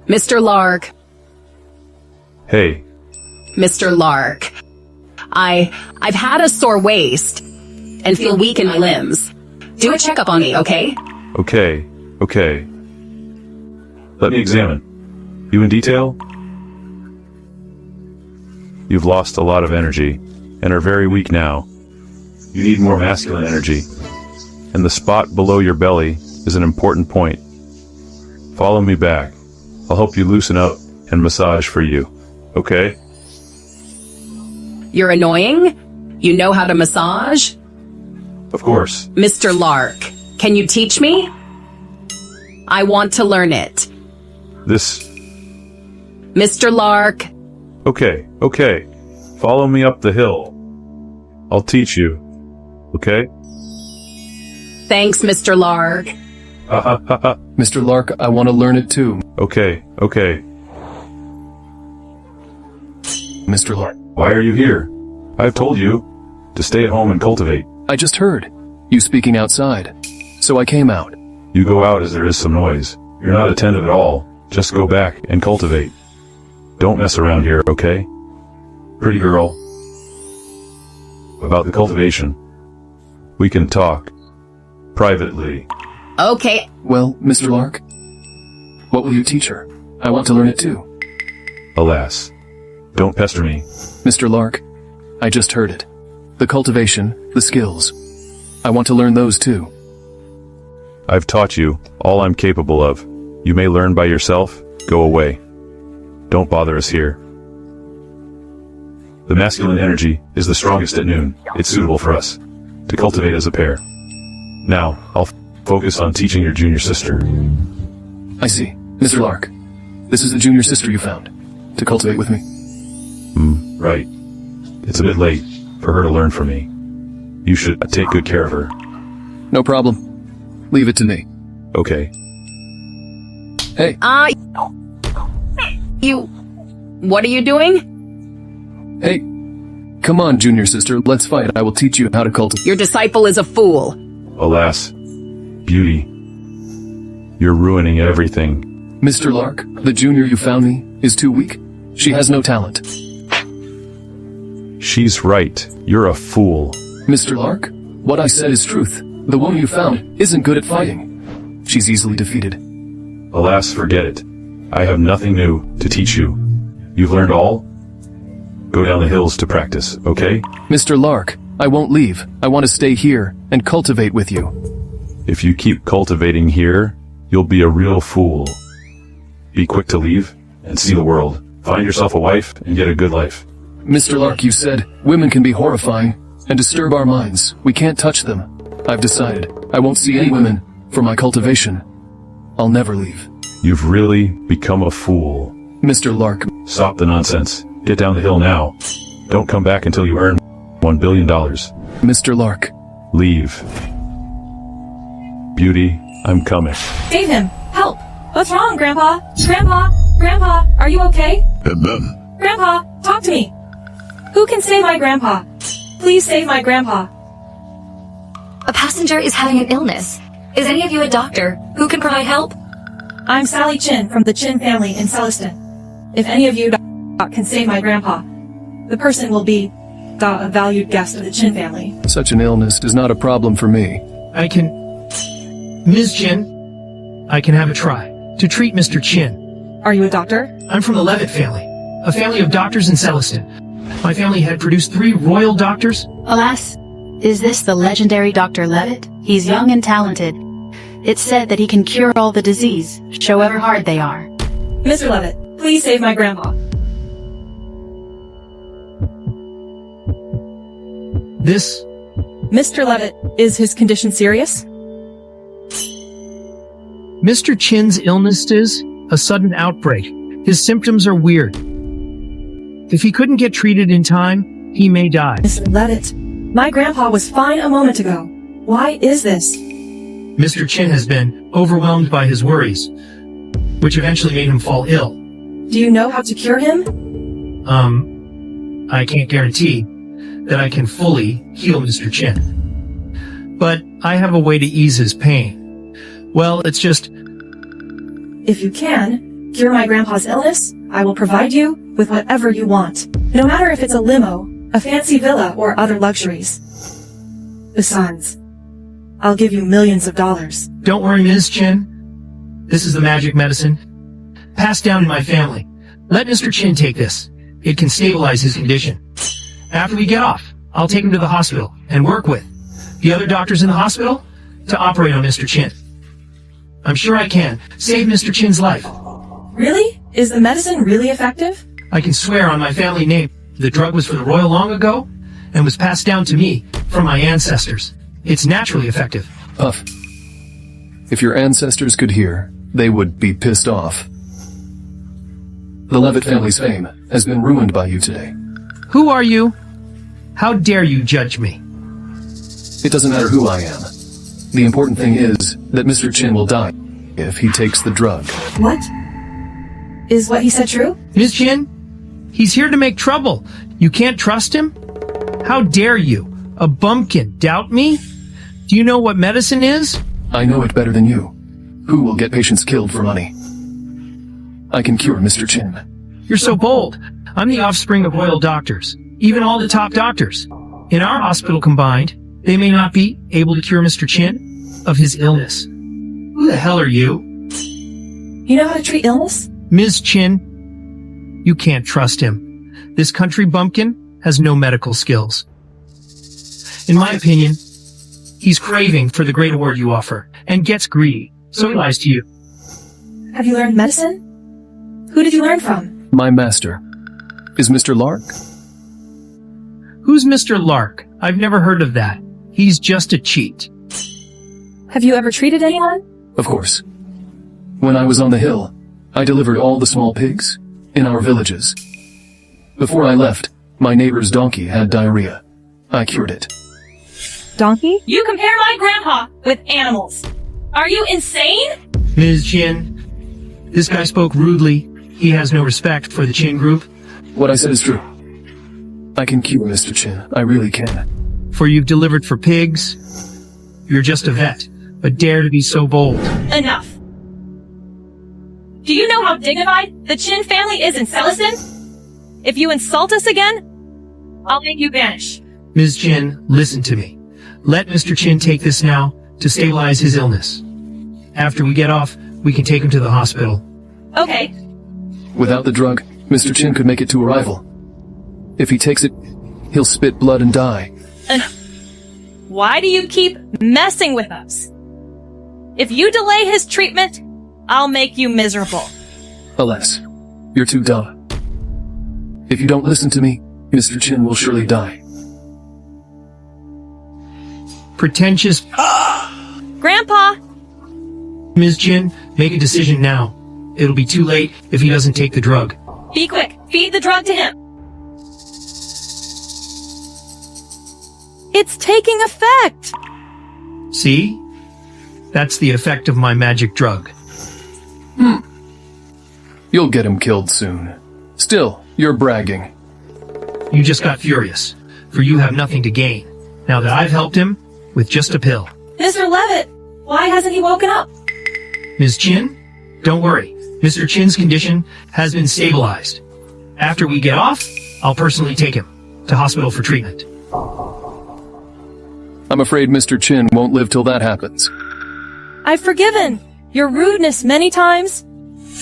Mr. Lark. Hey. Mr. Lark. I've had a sore waist and feel weak in my limbs. Do a checkup on me, okay? Okay. Let me examine. You in detail? You've lost a lot of energy and are very weak now. You need more masculine energy. And the spot below your belly is an important point. Follow me back. I'll help you loosen up and massage for you. Okay? You're annoying? You know how to massage? Of course. Mr. Lark, can you teach me? I want to learn it. Mr. Lark. Okay. Follow me up the hill. I'll teach you. Okay? Thanks, Mr. Lark. Mr. Lark, I want to learn it too. Okay. Mr. Lark. Why are you here? I've told you to stay at home and cultivate. I just heard you speaking outside, so I came out. You go out as there is some noise. You're not attentive at all. Just go back and cultivate. Don't mess around here, okay? Pretty girl. About the cultivation. We can talk. Privately. Okay. Well, Mr. Lark, what will you teach her? I want to learn it too. Alas. Don't pester me. Mr. Lark, I just heard it. The cultivation, the skills. I want to learn those too. I've taught you all I'm capable of. You may learn by yourself. Go away. Don't bother us here. The masculine energy is the strongest at noon. It's suitable for us to cultivate as a pair. Now, I'll focus on teaching your junior sister. I see. Mr. Lark, this is the junior sister you found to cultivate with me. Right. It's a bit late for her to learn from me. You should take good care of her. No problem. Leave it to me. Okay. Hey. What are you doing? Hey. Come on, junior sister, let's fight. I will teach you how to cultivate. Your disciple is a fool. Alas. Beauty. You're ruining everything. Mr. Lark, the junior you found me is too weak. She has no talent. She's right. You're a fool. Mr. Lark, what I said is truth. The woman you found isn't good at fighting. She's easily defeated. Alas, forget it. I have nothing new to teach you. You've learned all? Go down the hills to practice, okay? Mr. Lark, I won't leave. I want to stay here and cultivate with you. If you keep cultivating here, you'll be a real fool. Be quick to leave and see the world. Find yourself a wife and get a good life. Mr. Lark, you said women can be horrifying and disturb our minds. We can't touch them. I've decided I won't see any women for my cultivation. I'll never leave. You've really become a fool. Mr. Lark. Stop the nonsense. Get down the hill now. Don't come back until you earn $1 billion. Mr. Lark. Leave. Beauty, I'm coming. Save him! Help! What's wrong, Grandpa? Grandpa, are you okay? Grandpa, talk to me! Who can save my grandpa? Please save my grandpa. A passenger is having an illness. Is any of you a doctor who can provide help? I'm Sally Chin from the Chin family in Celestin. If any of you can save my grandpa, the person will be a valued guest of the Chin family. Such an illness is not a problem for me. Ms. Chin, I can have a try to treat Mr. Chin. Are you a doctor? I'm from the Levitt family, a family of doctors in Celestin. My family had produced 3 royal doctors. Alas, is this the legendary Dr. Levitt? He's young and talented. It's said that he can cure all the disease, however hard they are. Mr. Levitt, please save my grandpa. Mr. Levitt, is his condition serious? Mr. Chin's illness is a sudden outbreak. His symptoms are weird. If he couldn't get treated in time, he may die. Mr. Levitt, my grandpa was fine a moment ago. Why is this? Mr. Chin has been overwhelmed by his worries, which eventually made him fall ill. Do you know how to cure him? I can't guarantee that I can fully heal Mr. Chin. But I have a way to ease his pain. Well, it's just... If you can cure my grandpa's illness, I will provide you with whatever you want. No matter if it's a limo, a fancy villa, or other luxuries. Besides, I'll give you millions of dollars. Don't worry, Ms. Chin. This is the magic medicine. Passed down in my family. Let Mr. Chin take this. It can stabilize his condition. After we get off, I'll take him to the hospital and work with the other doctors in the hospital to operate on Mr. Chin. I'm sure I can save Mr. Chin's life. Really? Is the medicine really effective? I can swear on my family name the drug was for the royal long ago and was passed down to me from my ancestors. It's naturally effective. Puff. If your ancestors could hear, they would be pissed off. The Levitt family's fame has been ruined by you today. Who are you? How dare you judge me? It doesn't matter who I am. The important thing is that Mr. Chin will die if he takes the drug. What? Is what he said true? Ms. Chin, he's here to make trouble. You can't trust him? How dare you? A bumpkin doubt me? Do you know what medicine is? I know it better than you. Who will get patients killed for money? I can cure Mr. Chin. You're so bold. I'm the offspring of royal doctors, even all the top doctors. In our hospital combined, they may not be able to cure Mr. Chin of his illness. Who the hell are you? You know how to treat illness? Ms. Chin, you can't trust him. This country bumpkin has no medical skills. In my opinion, he's craving for the great award you offer and gets greedy, so he lies to you. Have you learned medicine? Who did you learn from? My master is Mr. Lark. Who's Mr. Lark? I've never heard of that. He's just a cheat. Have you ever treated anyone? Of course. When I was on the hill, I delivered all the small pigs in our villages. Before I left, my neighbor's donkey had diarrhea. I cured it. Donkey? You compare my grandpa with animals. Are you insane? Ms. Chin, this guy spoke rudely. He has no respect for the Chin group. What I said is true. I can cure Mr. Chin. I really can. For you've delivered for pigs. You're just a vet, but dare to be so bold. Enough. Do you know how dignified the Chin family is in Celiston? If you insult us again, I'll make you vanish. Ms. Chin, listen to me. Let Mr. Chin take this now to stabilize his illness. After we get off, we can take him to the hospital. Okay. Without the drug, Mr. Chin could make it to arrival. If he takes it, he'll spit blood and die. Why do you keep messing with us? If you delay his treatment, I'll make you miserable. Alas, you're too dumb. If you don't listen to me, Mr. Chin will surely die. Pretentious. Grandpa! Ms. Chin, make a decision now. It'll be too late if he doesn't take the drug. Be quick. Feed the drug to him. It's taking effect. See? That's the effect of my magic drug. You'll get him killed soon. Still, you're bragging. You just got furious, for you have nothing to gain, now that I've helped him with just a pill. Mr. Levitt, why hasn't he woken up? Ms. Chin, don't worry. Mr. Chin's condition has been stabilized. After we get off, I'll personally take him to hospital for treatment. I'm afraid Mr. Chin won't live till that happens. I've forgiven your rudeness many times,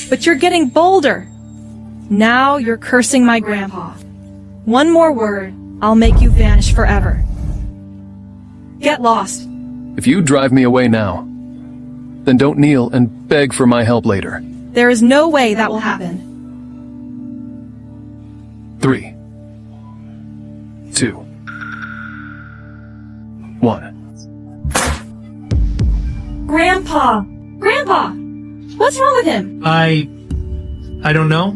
but you're getting bolder. Now you're cursing my grandpa. One more word, I'll make you vanish forever. Get lost. If you drive me away now, then don't kneel and beg for my help later. There is no way that will happen. 3, 2, 1. Grandpa! Grandpa! What's wrong with him? I don't know.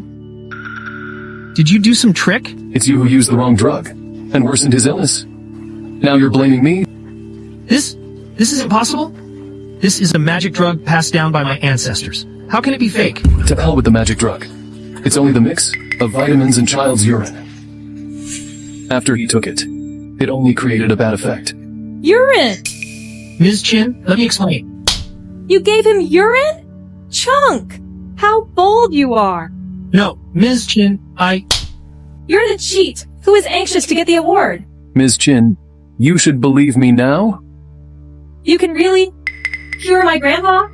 Did you do some trick? It's you who used the wrong drug and worsened his illness. Now you're blaming me? This isn't possible. This is a magic drug passed down by my ancestors. How can it be fake? To hell with the magic drug. It's only the mix of vitamins and child's urine. After he took it, it only created a bad effect. Urine! Ms. Chin, let me explain. You gave him urine? Chunk! How bold you are! No, Ms. Chin, You're the cheat who is anxious to get the award. Ms. Chin, you should believe me now? You can really cure my grandpa?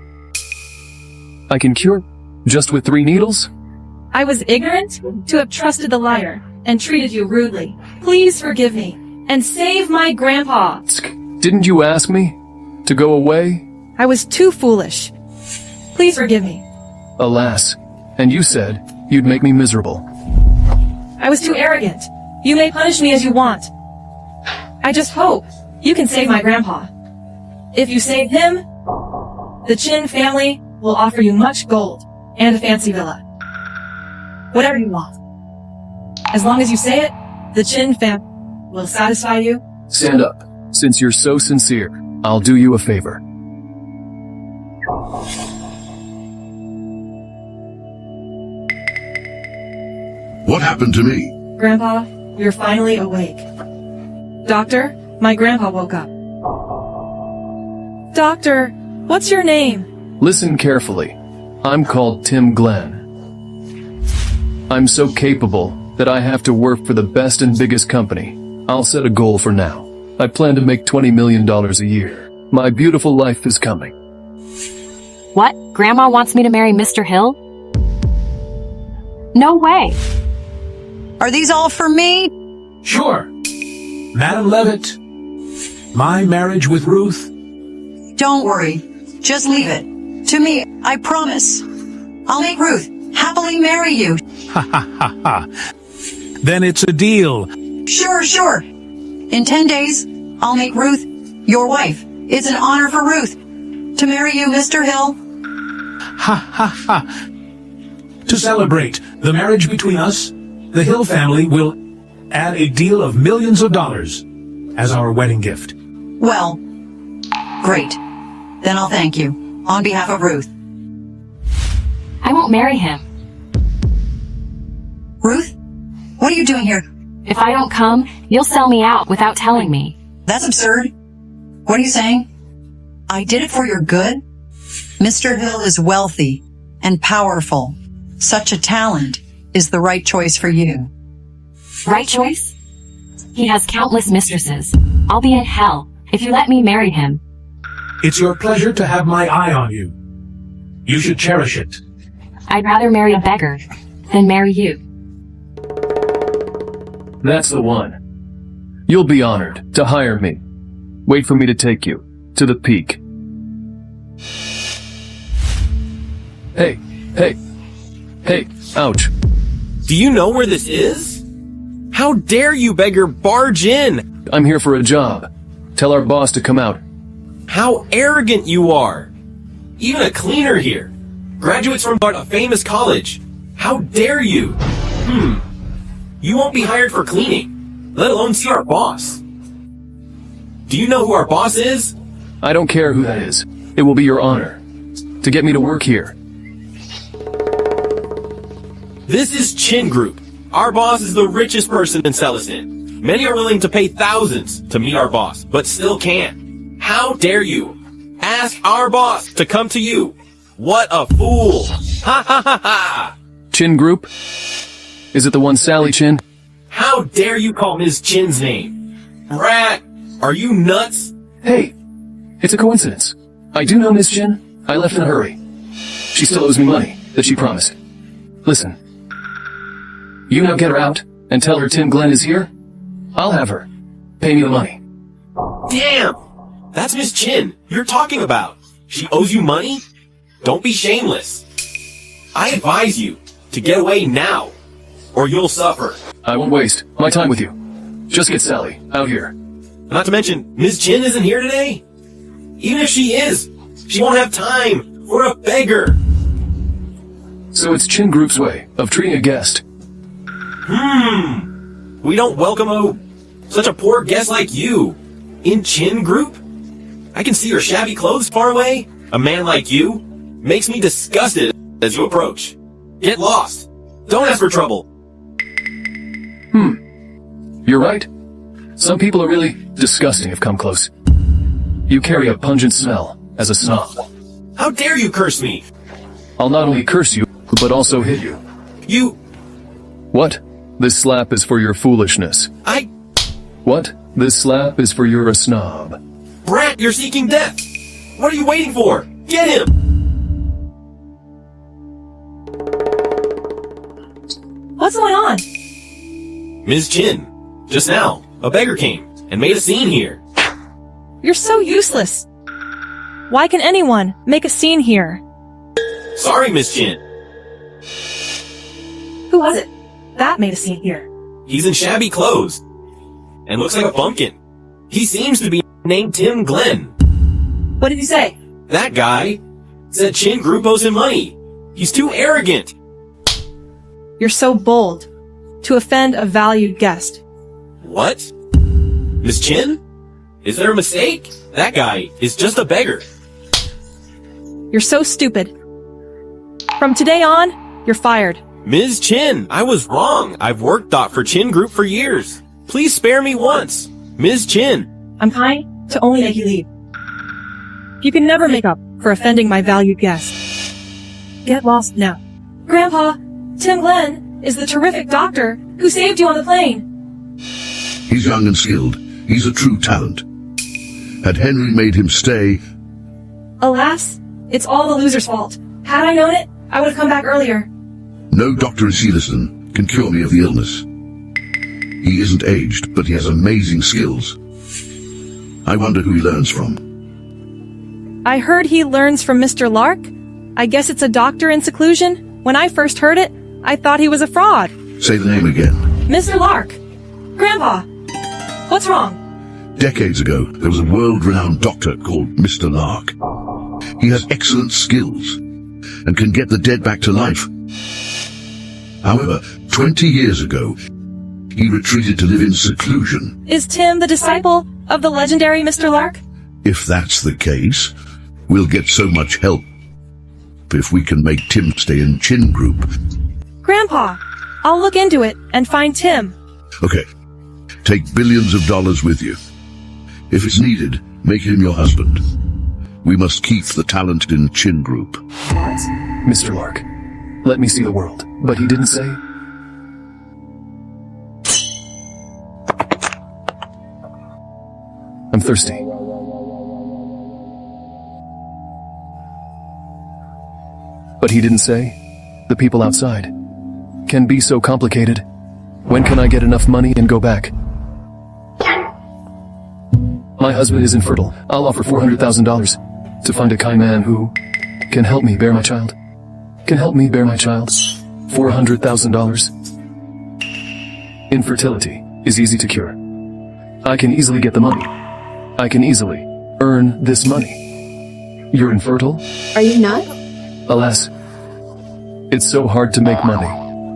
I can cure just with 3 needles? I was ignorant to have trusted the liar and treated you rudely. Please forgive me and save my grandpa. Didn't you ask me to go away? I was too foolish. Please forgive me. Alas, and you said you'd make me miserable. I was too arrogant. You may punish me as you want. I just hope you can save my grandpa. If you save him, the Chin family will offer you much gold and a fancy villa. Whatever you want. As long as you say it, the Chin family will satisfy you. Stand up. Since you're so sincere, I'll do you a favor. What happened to me? Grandpa, you're finally awake. Doctor, my grandpa woke up. Doctor, what's your name? Listen carefully. I'm called Tim Glenn. I'm so capable that I have to work for the best and biggest company. I'll set a goal for now. I plan to make $20 million a year. My beautiful life is coming. What? Grandma wants me to marry Mr. Hill? No way! Are these all for me? Sure. Madam Levitt, my marriage with Ruth? Don't worry. Just leave it. To me, I promise. I'll make Ruth happily marry you. Ha ha ha ha. Then it's a deal. Sure. In 10 days, I'll make Ruth your wife. It's an honor for Ruth to marry you, Mr. Hill. Ha ha ha. To celebrate the marriage between us, the Hill family will add a deal of millions of dollars as our wedding gift. Well, great. Then I'll thank you on behalf of Ruth. I won't marry him. Ruth? What are you doing here? If I don't come, you'll sell me out without telling me. That's absurd. What are you saying? I did it for your good? Mr. Hill is wealthy and powerful. Such a talent is the right choice for you. Right choice? He has countless mistresses. I'll be in hell if you let me marry him. It's your pleasure to have my eye on you. You should cherish it. I'd rather marry a beggar than marry you. That's the one. You'll be honored to hire me. Wait for me to take you to the peak. Hey, ouch. Do you know where this is? How dare you, beggar, barge in? I'm here for a job. Tell our boss to come out. How arrogant you are. Even a cleaner here. Graduates from a famous college. How dare you? You won't be hired for cleaning, let alone see our boss. Do you know who our boss is? I don't care who that is. It will be your honor to get me to work here. This is Chin Group. Our boss is the richest person in Celestin. Many are willing to pay thousands to meet our boss, but still can't. How dare you? Ask our boss to come to you. What a fool. Ha ha ha ha. Chin Group? Is it the one Sally Chin? How dare you call Ms. Chin's name? Brat, are you nuts? Hey, it's a coincidence. I do know Miss Chin. I left in a hurry. She still owes me money that she promised. Listen. You now get her out and tell her Tim Glenn is here. I'll have her. Pay me the money. Damn! That's Miss Chin you're talking about. She owes you money? Don't be shameless. I advise you to get away now, or you'll suffer. I won't waste my time with you. Just get Sally out here. Not to mention, Ms. Chin isn't here today. Even if she is, she won't have time for a beggar. So it's Chin Group's way of treating a guest. We don't welcome such a poor guest like you. In Chin Group? I can see your shabby clothes far away. A man like you makes me disgusted as you approach. Get lost. Don't ask for trouble. You're right. Some people are really disgusting if come close. You carry a pungent smell as a snob. How dare you curse me? I'll not only curse you, but also hit you. You... What? This slap is for your foolishness. What? This slap is for you're a snob. Brat, you're seeking death! What are you waiting for? Get him! What's going on? Ms. Chin, just now, a beggar came and made a scene here. You're so useless. Why can anyone make a scene here? Sorry, Ms. Chin. Who was it that made a scene here? He's in shabby clothes and looks like a pumpkin. He seems to be named Tim Glenn. What did he say? That guy said Chin Group owes him money. He's too arrogant. You're so bold to offend a valued guest. What? Miss Chin? Is there a mistake? That guy is just a beggar. You're so stupid. From today on, you're fired. Ms. Chin, I was wrong. I've worked for Chin Group for years. Please spare me once. Ms. Chin. I'm kind to only make you leave. You can never make up for offending my valued guest. Get lost now. Grandpa, Tim Glenn is the terrific doctor who saved you on the plane. He's young and skilled. He's a true talent. Had Henry made him stay... Alas, it's all the loser's fault. Had I known it, I would have come back earlier. No doctor in Sealison can cure me of the illness. He isn't aged, but he has amazing skills. I wonder who he learns from. I heard he learns from Mr. Lark. I guess it's a doctor in seclusion. When I first heard it, I thought he was a fraud. Say the name again. Mr. Lark! Grandpa! What's wrong? Decades ago, there was a world-renowned doctor called Mr. Lark. He has excellent skills and can get the dead back to life. However, 20 years ago, he retreated to live in seclusion. Is Tim the disciple of the legendary Mr. Lark? If that's the case, we'll get so much help if we can make Tim stay in Chin Group. Grandpa, I'll look into it and find Tim. Okay. Take billions of dollars with you. If it's needed, make him your husband. We must keep the talent in Chin Group. Mr. Lark, let me see the world. But he didn't say... I'm thirsty. But he didn't say, the people outside can be so complicated. When can I get enough money and go back? My husband is infertile. I'll offer $400,000 to find a kind man who can help me bear my child. Can help me bear my child. $400,000. Infertility is easy to cure. I can easily get the money. I can easily earn this money. You're infertile? Are you not? Alas, it's so hard to make money.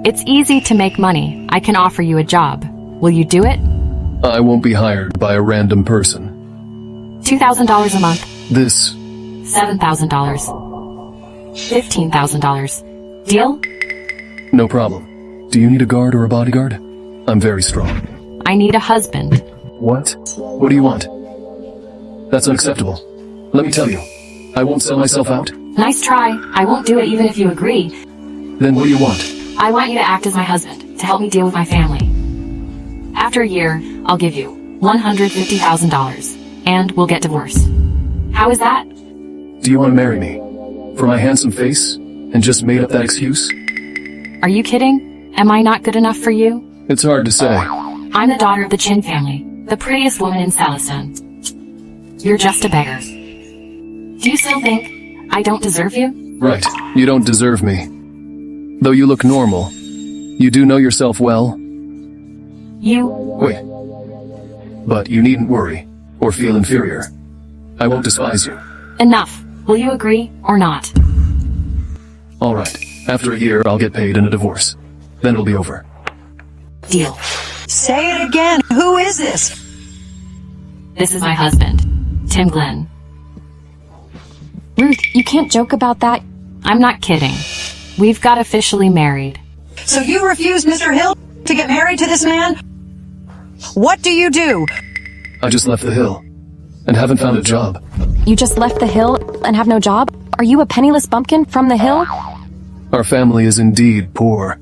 It's easy to make money. I can offer you a job. Will you do it? I won't be hired by a random person. $2,000 a month. This... $7,000. $15,000. Deal? No problem. Do you need a guard or a bodyguard? I'm very strong. I need a husband. What? What do you want? That's unacceptable. Let me tell you, I won't sell myself out. Nice try. I won't do it even if you agree. Then what do you want? I want you to act as my husband, to help me deal with my family. After a year, I'll give you $150,000, and we'll get divorced. How is that? Do you want to marry me? For my handsome face? And just made up that excuse? Are you kidding? Am I not good enough for you? It's hard to say. I'm the daughter of the Chin family, the prettiest woman in Sealison. You're just a beggar. Do you still think I don't deserve you? Right, you don't deserve me. Though you look normal, you do know yourself well. Wait. But you needn't worry, or feel inferior. I won't despise you. Enough. Will you agree, or not? All right. After a year, I'll get paid in a divorce. Then it'll be over. Deal. Say it again. Who is this? This is my husband, Tim Glenn. Ruth, you can't joke about that. I'm not kidding. We've got officially married. So you refused Mr. Hill to get married to this man? What do you do? I just left the hill, and haven't found a job. You just left the hill and have no job? Are you a penniless bumpkin from the hill? Our family is indeed poor.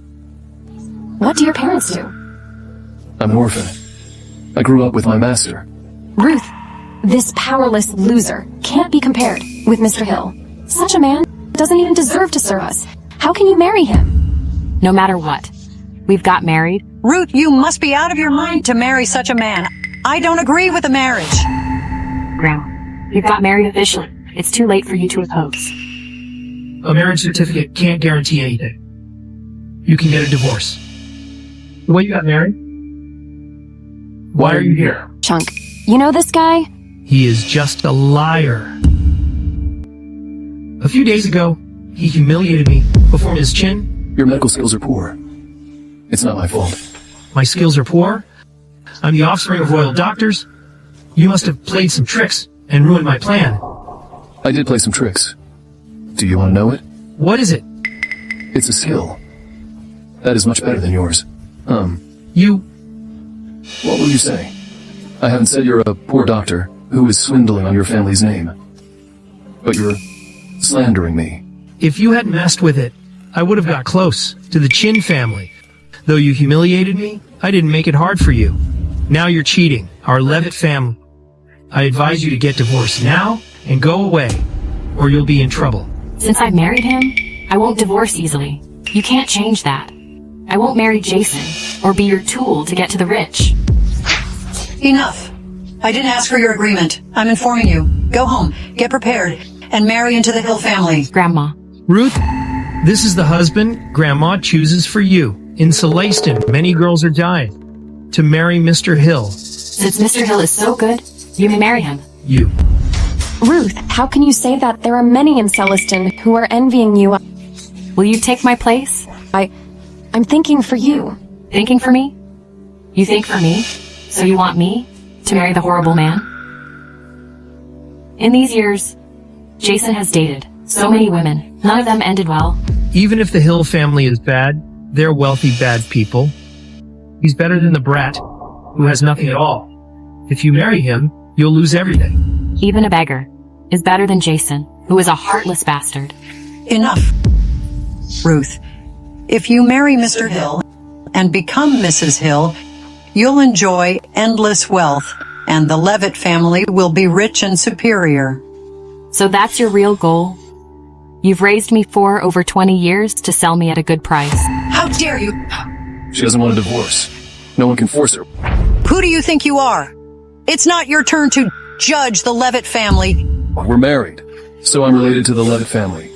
What do your parents do? I'm an orphan. I grew up with my master. Ruth, this powerless loser can't be compared with Mr. Hill. Such a man doesn't even deserve to serve us. How can you marry him? No matter what. We've got married. Ruth, you must be out of your mind to marry such a man. I don't agree with the marriage. Grandma, you've got married officially. It's too late for you to oppose. A marriage certificate can't guarantee anything. You can get a divorce. The way you got married? Why are you here? Chunk, you know this guy? He is just a liar. A few days ago, he humiliated me before Ms. Chin. Your medical skills are poor. It's not my fault. My skills are poor. I'm the offspring of royal doctors. You must have played some tricks and ruined my plan. I did play some tricks. Do you want to know it? What is it? It's a skill. That is much better than yours. You... What will you say? I haven't said you're a poor doctor who is swindling on your family's name. But you're slandering me. If you hadn't messed with it, I would have got close to the Chin family. Though you humiliated me, I didn't make it hard for you. Now you're cheating our Levitt family. I advise you to get divorced now and go away, or you'll be in trouble. Since I've married him, I won't divorce easily. You can't change that. I won't marry Jason, or be your tool to get to the rich. Enough. I didn't ask for your agreement. I'm informing you. Go home, get prepared, and marry into the Hill family. Grandma. Ruth, this is the husband Grandma chooses for you. In Celestin, many girls are dying to marry Mr. Hill. Since Mr. Hill is so good, you may marry him. You. Ruth, how can you say that? There are many in Celestin who are envying you. Will you take my place? I'm thinking for you. Thinking for me? You think for me? So you want me to marry the horrible man? In these years, Jason has dated so many women. None of them ended well. Even if the Hill family is bad, they're wealthy bad people. He's better than the brat, who has nothing at all. If you marry him, you'll lose everything. Even a beggar is better than Jason, who is a heartless bastard. Enough. Ruth, if you marry Mr. Hill and become Mrs. Hill, you'll enjoy endless wealth, and the Levitt family will be rich and superior. So that's your real goal? You've raised me for over 20 years to sell me at a good price. How dare you? She doesn't want a divorce. No one can force her. Who do you think you are? It's not your turn to judge the Levitt family. We're married, so I'm related to the Levitt family.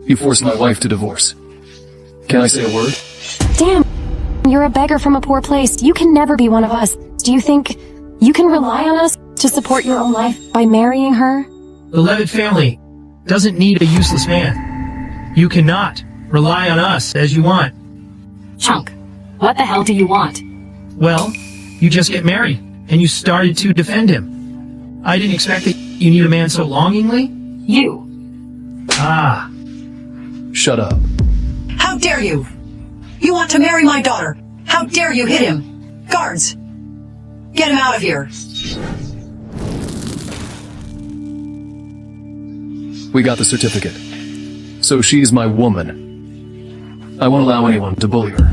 You forced my wife to divorce. Can I say a word? Damn, you're a beggar from a poor place. You can never be one of us. Do you think you can rely on us to support your own life by marrying her? The Levitt family doesn't need a useless man. You cannot rely on us as you want. Chunk, what the hell do you want? Well, you just get married, and you started to defend him. I didn't expect that you need a man so longingly. You. Ah. Shut up. How dare you? You want to marry my daughter. How dare you hit him? Guards, get him out of here. We got the certificate. So she's my woman. I won't allow anyone to bully her.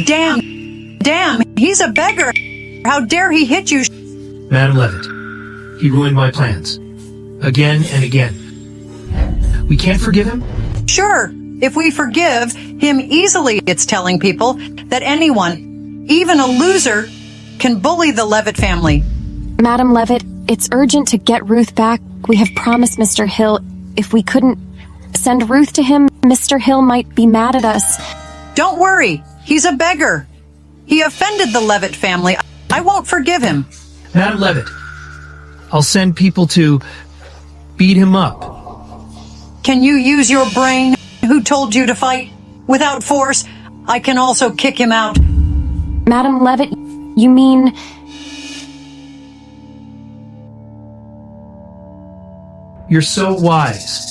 Damn, he's a beggar. How dare he hit you? Madam Levitt, he ruined my plans. Again and again. We can't forgive him? Sure, if we forgive him easily, it's telling people that anyone, even a loser, can bully the Levitt family. Madam Levitt, it's urgent to get Ruth back. We have promised Mr. Hill if we couldn't send Ruth to him, Mr. Hill might be mad at us. Don't worry, he's a beggar. He offended the Levitt family. I won't forgive him. Madam Levitt, I'll send people to beat him up. Can you use your brain? Who told you to fight? Without force, I can also kick him out. Madam Levitt, you mean... You're so wise.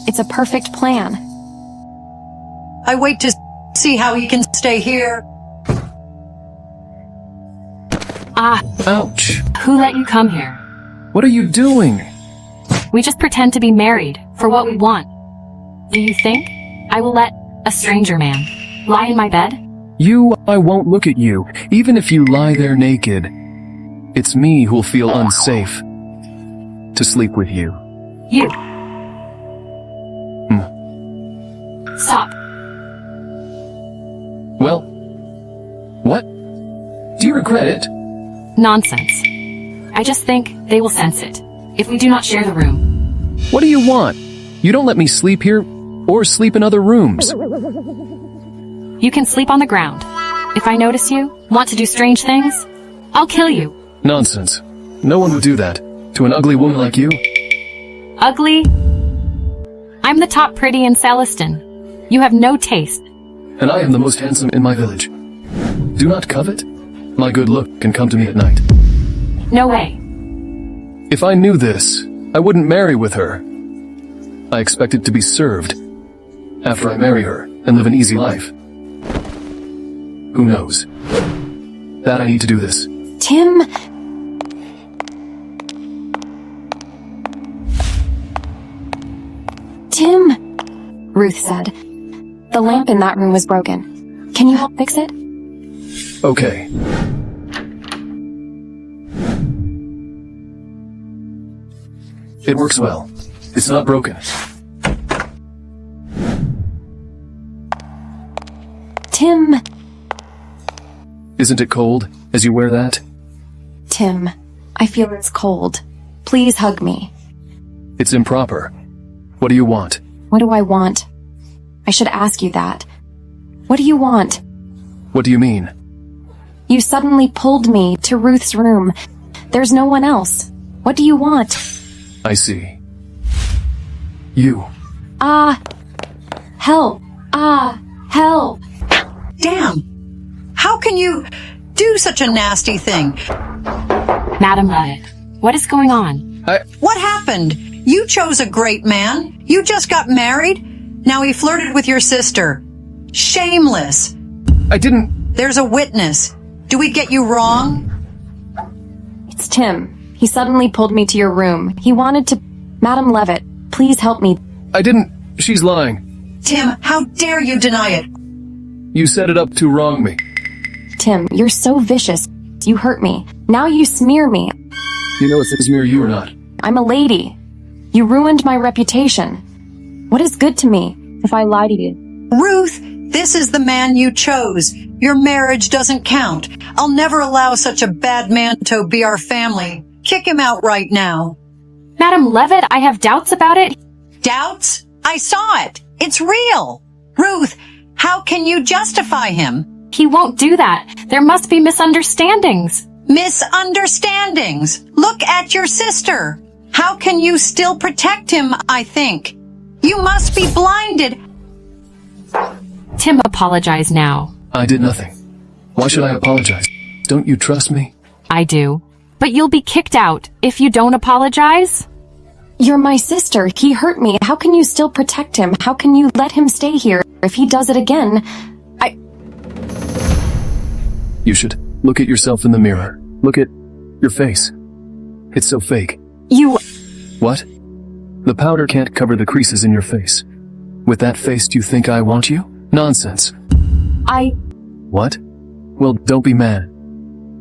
It's a perfect plan. I wait to see how he can stay here. Ouch. Who let you come here? What are you doing? We just pretend to be married for what we want. Do you think I will let a stranger man lie in my bed? I won't look at you, even if you lie there naked. It's me who'll feel unsafe to sleep with you. You. Stop. Well, what? Do you regret it? Nonsense. I just think they will sense it if we do not share the room. What do you want? You don't let me sleep here or sleep in other rooms. You can sleep on the ground. If I notice you want to do strange things, I'll kill you. Nonsense. No one would do that to an ugly woman like you. Ugly? I'm the top pretty in Celestin. You have no taste. And I am the most handsome in my village. Do not covet. My good look can come to me at night. No way. If I knew this, I wouldn't marry with her. I expected to be served after I marry her and live an easy life. Who knows? That I need to do this. Tim... Tim, Ruth said. The lamp in that room was broken. Can you help fix it? Okay. It works well. It's not broken. Tim... Isn't it cold as you wear that? Tim, I feel it's cold. Please hug me. It's improper. What do you want? What do I want? I should ask you that. What do you want? What do you mean? You suddenly pulled me to Ruth's room. There's no one else. What do you want? I see. You. Help. Help. Damn! How can you do such a nasty thing? Madam Levitt, what is going on? What happened? You chose a great man. You just got married. Now he flirted with your sister. Shameless. I didn't... There's a witness. Do we get you wrong? It's Tim. He suddenly pulled me to your room. He wanted to... Madam Levitt, please help me. I didn't... She's lying. Tim, how dare you deny it? You set it up to wrong me. Tim, you're so vicious. You hurt me. Now you smear me. You know if it's smear you or not. I'm a lady. You ruined my reputation. What is good to me if I lie to you? Ruth, this is the man you chose. Your marriage doesn't count. I'll never allow such a bad man to be our family. Kick him out right now. Madam Levitt, I have doubts about it. Doubts? I saw it. It's real. Ruth, how can you justify him? He won't do that. There must be misunderstandings. Misunderstandings? Look at your sister. How can you still protect him, I think? You must be blinded. Tim, apologize now. I did nothing. Why should I apologize? Don't you trust me? I do. But you'll be kicked out if you don't apologize. You're my sister. He hurt me. How can you still protect him? How can you let him stay here? If he does it again, You should look at yourself in the mirror. Look at your face. It's so fake. You... What? The powder can't cover the creases in your face. With that face, do you think I want you? Nonsense. What? Well, don't be mad.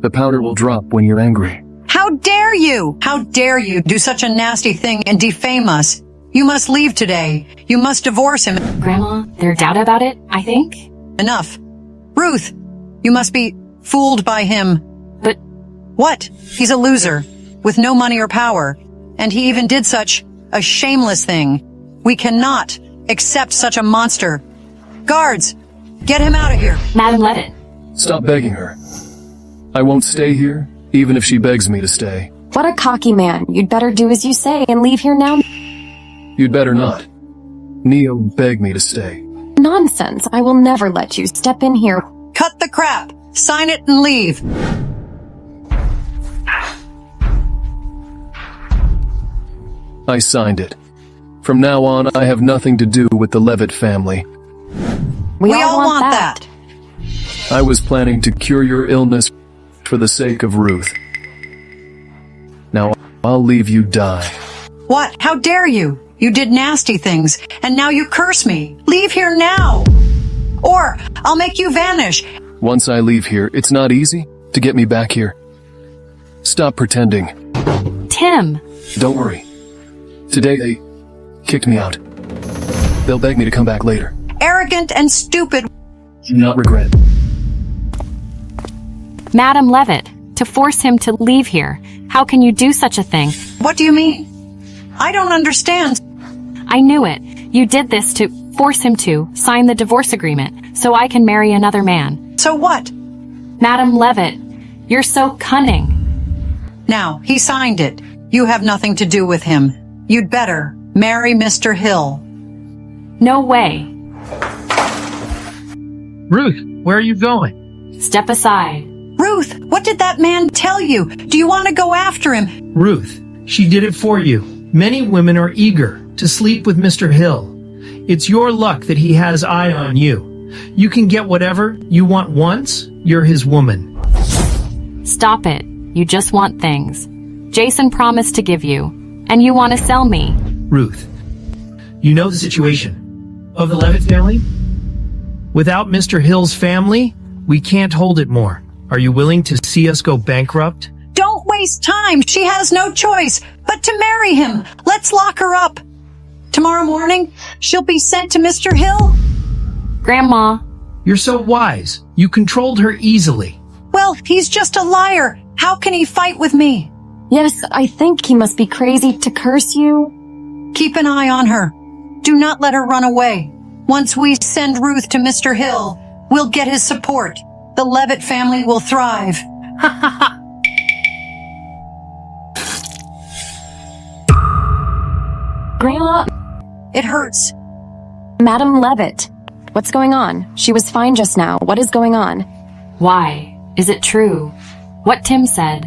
The powder will drop when you're angry. How dare you? How dare you do such a nasty thing and defame us? You must leave today. You must divorce him. Grandma, there's doubt about it, I think. Enough. Ruth, you must be fooled by him. But... What? He's a loser, with no money or power. And he even did such a shameless thing. We cannot accept such a monster. Guards, get him out of here. Madam Levitt. Stop begging her. I won't stay here, even if she begs me to stay. What a cocky man. You'd better do as you say and leave here now. You'd better not. Neo begged me to stay. Nonsense. I will never let you step in here. Cut the crap. Sign it and leave. I signed it. From now on, I have nothing to do with the Levitt family. We all want that. I was planning to cure your illness for the sake of Ruth. Now, I'll leave you die. What? How dare you? You did nasty things, and now you curse me. Leave here now! Or I'll make you vanish. Once I leave here, it's not easy to get me back here. Stop pretending. Tim! Don't worry. Today they kicked me out. They'll beg me to come back later. Arrogant and stupid. Do not regret. Madam Levitt, to force him to leave here. How can you do such a thing? What do you mean? I don't understand. I knew it. You did this to force him to sign the divorce agreement so I can marry another man. So what? Madam Levitt, you're so cunning. Now, he signed it. You have nothing to do with him. You'd better marry Mr. Hill. No way. Ruth, where are you going? Step aside. Ruth, what did that man tell you? Do you want to go after him? Ruth, she did it for you. Many women are eager to sleep with Mr. Hill. It's your luck that he has eye on you. You can get whatever you want once you're his woman. Stop it. You just want things. Jason promised to give you, and you want to sell me. Ruth, you know the situation of the Levitt family? Without Mr. Hill's family, we can't hold it more. Are you willing to see us go bankrupt? Don't waste time. She has no choice but to marry him. Let's lock her up. Tomorrow morning, she'll be sent to Mr. Hill. Grandma. You're so wise. You controlled her easily. Well, he's just a liar. How can he fight with me? Yes, I think he must be crazy to curse you. Keep an eye on her. Do not let her run away. Once we send Ruth to Mr. Hill, we'll get his support. The Levitt family will thrive. Ha ha ha. Grandma, It hurts. Madam Levitt, what's going on? She was fine just now. What is going on? Why? Is it true? What Tim said?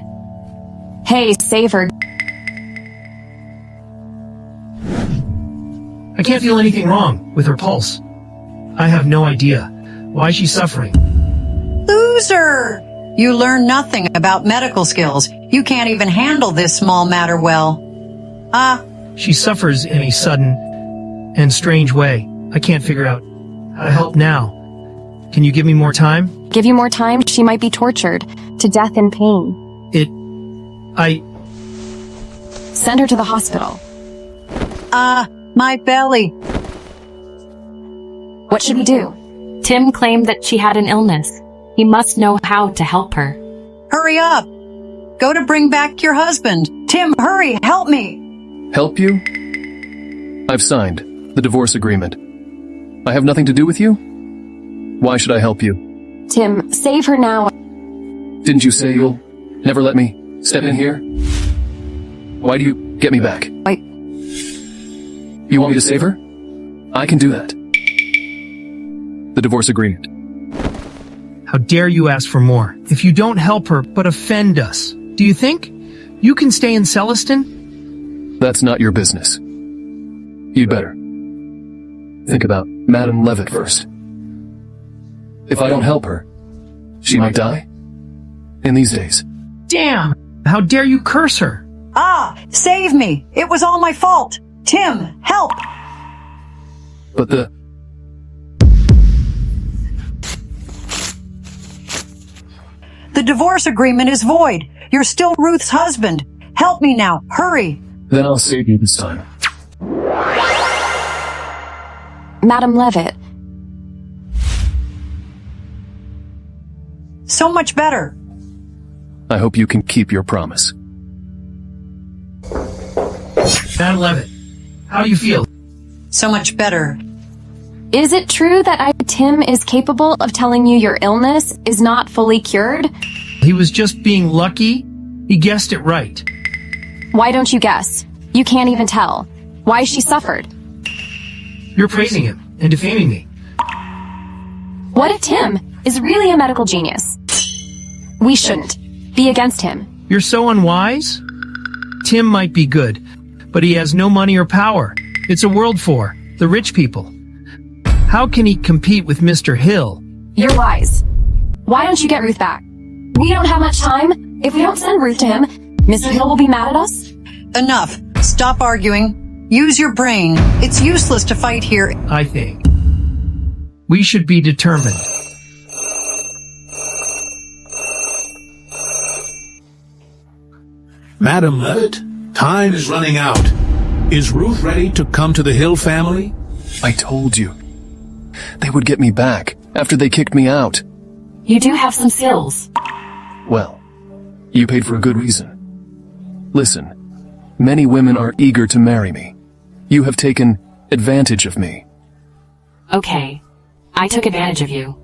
Hey, save her. I can't feel anything wrong with her pulse. I have no idea why she's suffering. Loser! You learn nothing about medical skills. You can't even handle this small matter well. She suffers in a sudden and strange way. I can't figure out how to help now. Can you give me more time? Give you more time, she might be tortured to death in pain. Send her to the hospital. My belly. What should we do? Tim claimed that she had an illness. He must know how to help her. Hurry up. Go to bring back your husband. Tim, hurry, help me. Help you? I've signed the divorce agreement. I have nothing to do with you? Why should I help you? Tim, save her now. Didn't you say you'll never let me step in here? Why do you get me back? You want me to save her? I can do that. The divorce agreement. How dare you ask for more? If you don't help her but offend us, do you think you can stay in Celestin? That's not your business. You'd better think about Madam Levitt first. If I don't help her, she might die. In these days. Damn! How dare you curse her? Save me. It was all my fault. Tim, help! But The divorce agreement is void. You're still Ruth's husband. Help me now. Hurry. then I'll save you this time. Madam Levitt. So much better. I hope you can keep your promise. Madam Levitt, how do you feel? So much better. Is it true that Tim is capable of telling you your illness is not fully cured? He was just being lucky. He guessed it right. Why don't you guess? You can't even tell. Why she suffered. You're praising him and defaming me. What if Tim is really a medical genius? We shouldn't be against him. You're so unwise? Tim might be good, but he has no money or power. It's a world for the rich people. How can he compete with Mr. Hill? You're wise. Why don't you get Ruth back? We don't have much time. If we don't send Ruth to him, Mr. Hill will be mad at us. Enough. Stop arguing. Use your brain. It's useless to fight here. I think we should be determined. Madam Levitt, time is running out. Is Ruth ready to come to the Hill family? I told you. They would get me back after they kicked me out. You do have some skills. Well, you paid for a good reason. Listen, many women are eager to marry me. You have taken advantage of me. Okay. I took advantage of you.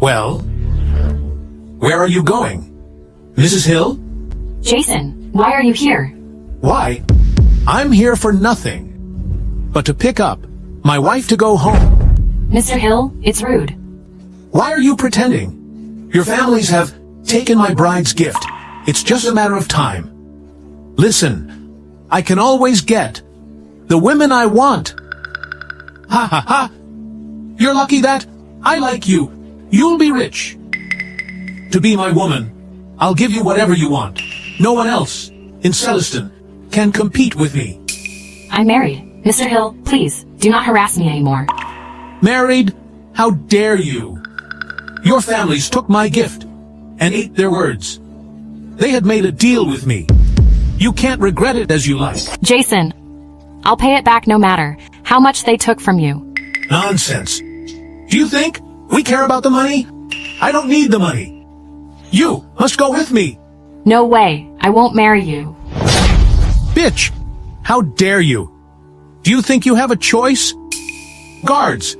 Well, where are you going? Mrs. Hill? Jason, why are you here? Why? I'm here for nothing but to pick up my wife to go home. Mr. Hill, it's rude. Why are you pretending? Your families have taken my bride's gift. It's just a matter of time. Listen, I can always get the women I want. Ha ha ha! You're lucky that I like you. You'll be rich. To be my woman, I'll give you whatever you want. No one else in Celestin can compete with me. I'm married. Mr. Hill, please, do not harass me anymore. Married? How dare you? Your families took my gift and ate their words. They had made a deal with me. You can't regret it as you like. Jason, I'll pay it back no matter how much they took from you. Nonsense. Do you think we care about the money? I don't need the money. You must go with me. No way. I won't marry you. Bitch! How dare you? Do you think you have a choice? Guards!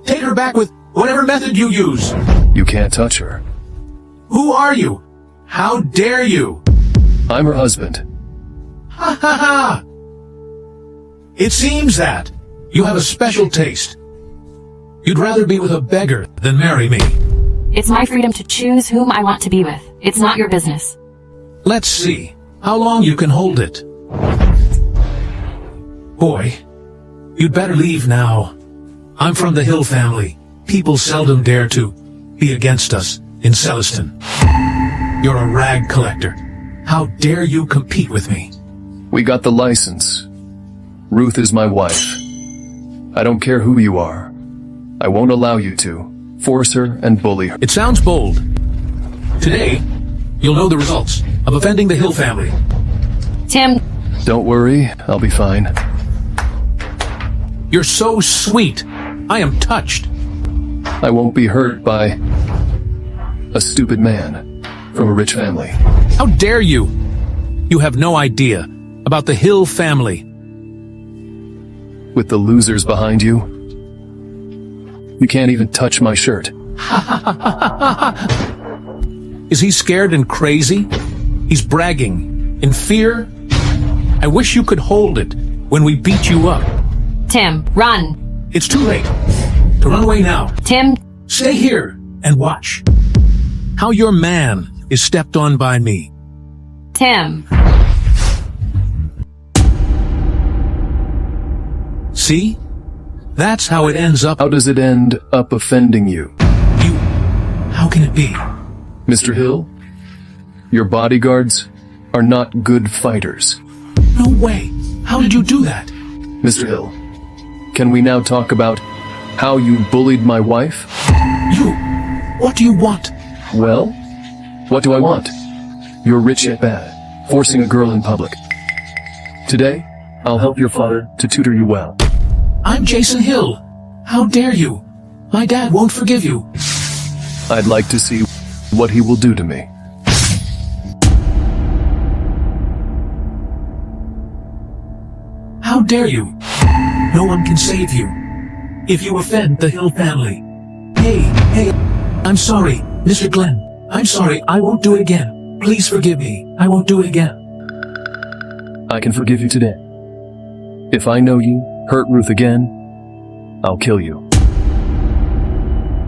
Take her back with whatever method you use. You can't touch her. Who are you? How dare you? I'm her husband. Ha ha ha! It seems that you have a special taste. You'd rather be with a beggar than marry me. It's my freedom to choose whom I want to be with. It's not your business. Let's see how long you can hold it. Boy, you'd better leave now. I'm from the Hill family. People seldom dare to be against us in Celestin. You're a rag collector. How dare you compete with me? We got the license. Ruth is my wife. I don't care who you are. I won't allow you to force her and bully her. It sounds bold. Today, you'll know the results of offending the Hill family. Tim. Don't worry, I'll be fine. You're so sweet. I am touched. I won't be hurt by a stupid man from a rich family. How dare you? You have no idea about the Hill family. With the losers behind you, you can't even touch my shirt. Is he scared and crazy? He's bragging. In fear? I wish you could hold it when we beat you up. Tim, run. It's too late to run away now. Tim. Stay here and watch how your man is stepped on by me. Tim. See? That's how it ends up. How does it end up offending you? How can it be? Mr. Hill, your bodyguards are not good fighters. No way. How did you do that? Mr. Hill, can we now talk about how you bullied my wife? You? What do you want? Well, what do I want? You're rich yet bad, forcing a girl in public. Today, I'll help your father to tutor you well. I'm Jason Hill. How dare you? My dad won't forgive you. I'd like to see what he will do to me. How dare you? No one can save you if you offend the Hill family. Hey, I'm sorry, Mr. Glenn. I'm sorry, I won't do it again. Please forgive me. I won't do it again. I can forgive you today. If I know you hurt Ruth again, I'll kill you.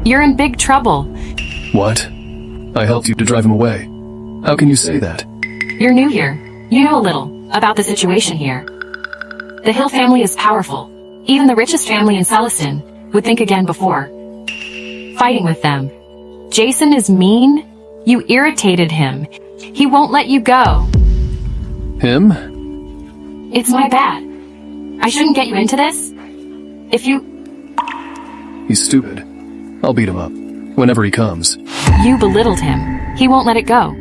You're in big trouble. What? I helped you to drive him away. How can you say that? You're new here. You know a little about the situation here. The Hill family is powerful. Even the richest family in Celestin would think again before fighting with them. Jason is mean You irritated him. He won't let you go. Him? It's my bad. I shouldn't get you into this. If you... He's stupid. I'll beat him up. Whenever he comes. You belittled him. He won't let it go.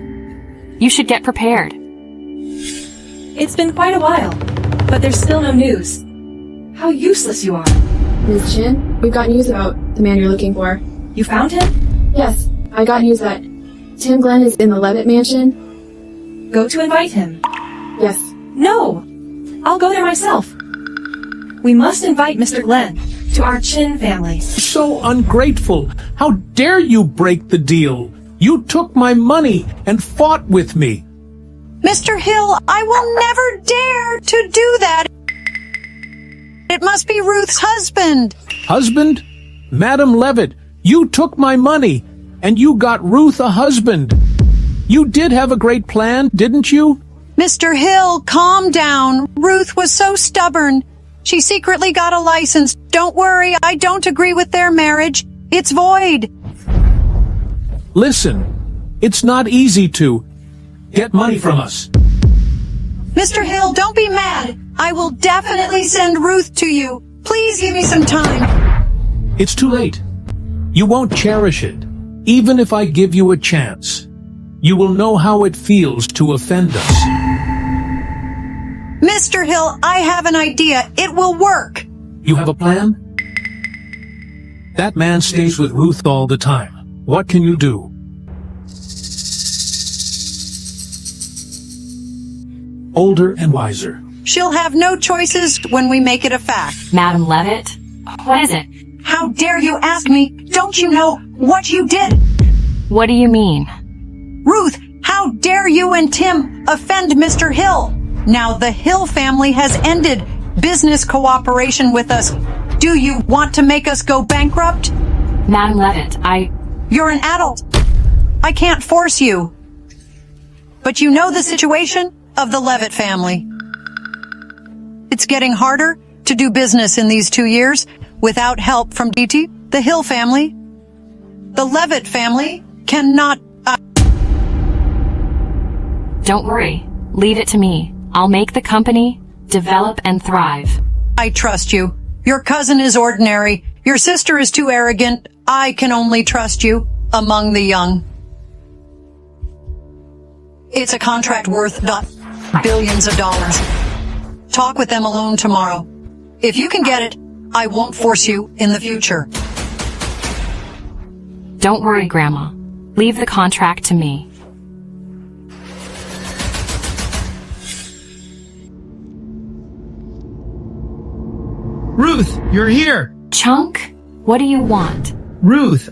You should get prepared. It's been quite a while, but there's still no news. How useless you are. Ms. Chin, we've got news about the man you're looking for. You found him? Yes, I got news that Tim Glenn is in the Levitt mansion. Go to invite him. Yes. No! I'll go there myself. We must invite Mr. Glenn to our Chin family. So ungrateful. How dare you break the deal? You took my money and fought with me. Mr. Hill, I will never dare to do that. It must be Ruth's husband. Husband? Madam Levitt, you took my money, and you got Ruth a husband. You did have a great plan, didn't you? Mr. Hill, calm down. Ruth was so stubborn. She secretly got a license. Don't worry, I don't agree with their marriage. It's void. Listen, it's not easy to get money from us. Mr. Hill, don't be mad. I will definitely send Ruth to you. Please give me some time. It's too late. You won't cherish it, even if I give you a chance. You will know how it feels to offend us. Mr. Hill, I have an idea. It will work. You have a plan? That man stays with Ruth all the time. What can you do? Older and wiser. She'll have no choices when we make it a fact. Madam Levitt? What is it? How dare you ask me? Don't you know what you did? What do you mean? Ruth, how dare you and Tim offend Mr. Hill? Now the Hill family has ended business cooperation with us. Do you want to make us go bankrupt? Madam Levitt, You're an adult. I can't force you. But you know the situation of the Levitt family. It's getting harder to do business in these 2 years without help from DT, the Hill family. The Levitt family cannot... Don't worry. Leave it to me. I'll make the company develop and thrive. I trust you. Your cousin is ordinary. Your sister is too arrogant. I can only trust you among the young. It's a contract worth billions of dollars. Talk with them alone tomorrow. If you can get it, I won't force you in the future. Don't worry, Grandma. Leave the contract to me. Ruth, you're here. Chunk, what do you want? Ruth,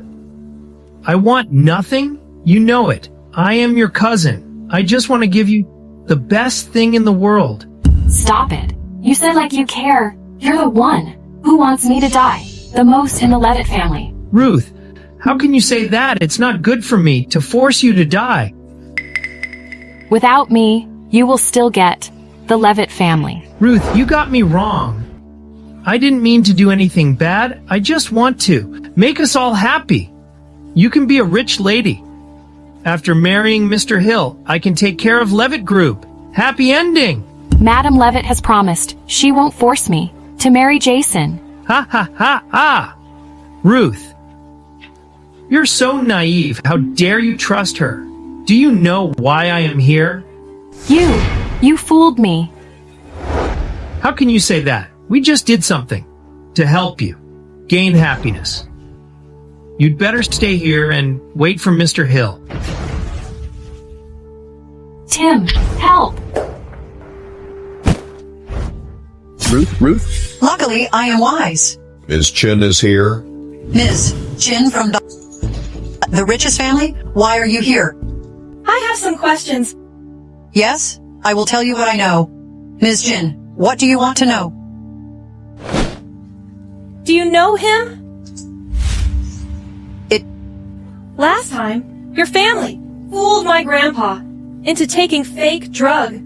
I want nothing. You know it. I am your cousin. I just want to give you the best thing in the world. Stop it. You said like you care. You're the one who wants me to die. The most in the Levitt family. Ruth, how can you say that? It's not good for me to force you to die. Without me, you will still get the Levitt family. Ruth, you got me wrong. I didn't mean to do anything bad. I just want to make us all happy. You can be a rich lady. After marrying Mr. Hill, I can take care of Levitt Group. Happy ending! Madam Levitt has promised she won't force me to marry Jason. Ha ha ha ha! Ruth, you're so naive. How dare you trust her? Do you know why I am here? You fooled me. How can you say that? We just did something to help you gain happiness. You'd better stay here and wait for Mr. Hill. Tim, help! Ruth? Luckily, I am wise. Ms. Chin is here. Ms. Chin from the richest family? Why are you here? I have some questions. Yes, I will tell you what I know. Ms. Chin, what do you want to know? Do you know him? Last Last time, your family fooled my grandpa into taking fake drug.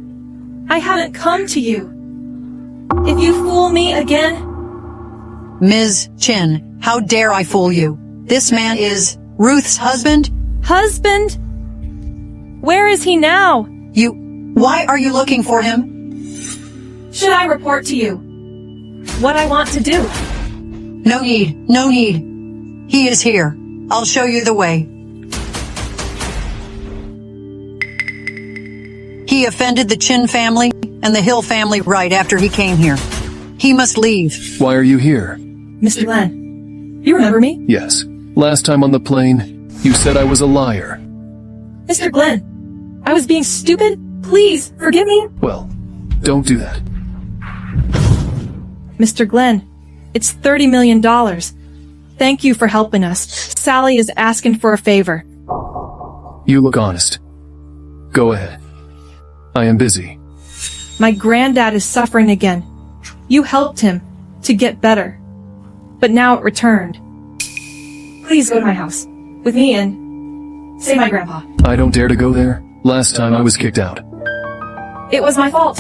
I haven't come to you. If you fool me again... Ms. Chin, how dare I fool you? This man is Ruth's husband? Husband? Where is he now? Why are you looking for him? Should I report to you what I want to do? No need. He is here. I'll show you the way. He offended the Chin family and the Hill family right after he came here. He must leave. Why are you here? Mr. Glenn, you remember me? Yes. Last time on the plane, you said I was a liar. Mr. Glenn, I was being stupid. Please, forgive me. Well, don't do that. Mr. Glenn, it's $30 million. Thank you for helping us. Sally is asking for a favor. You look honest. Go ahead. I am busy. My granddad is suffering again. You helped him to get better. But now it returned. Please go to my house with me and save my grandpa. I don't dare to go there. Last time I was kicked out. It was my fault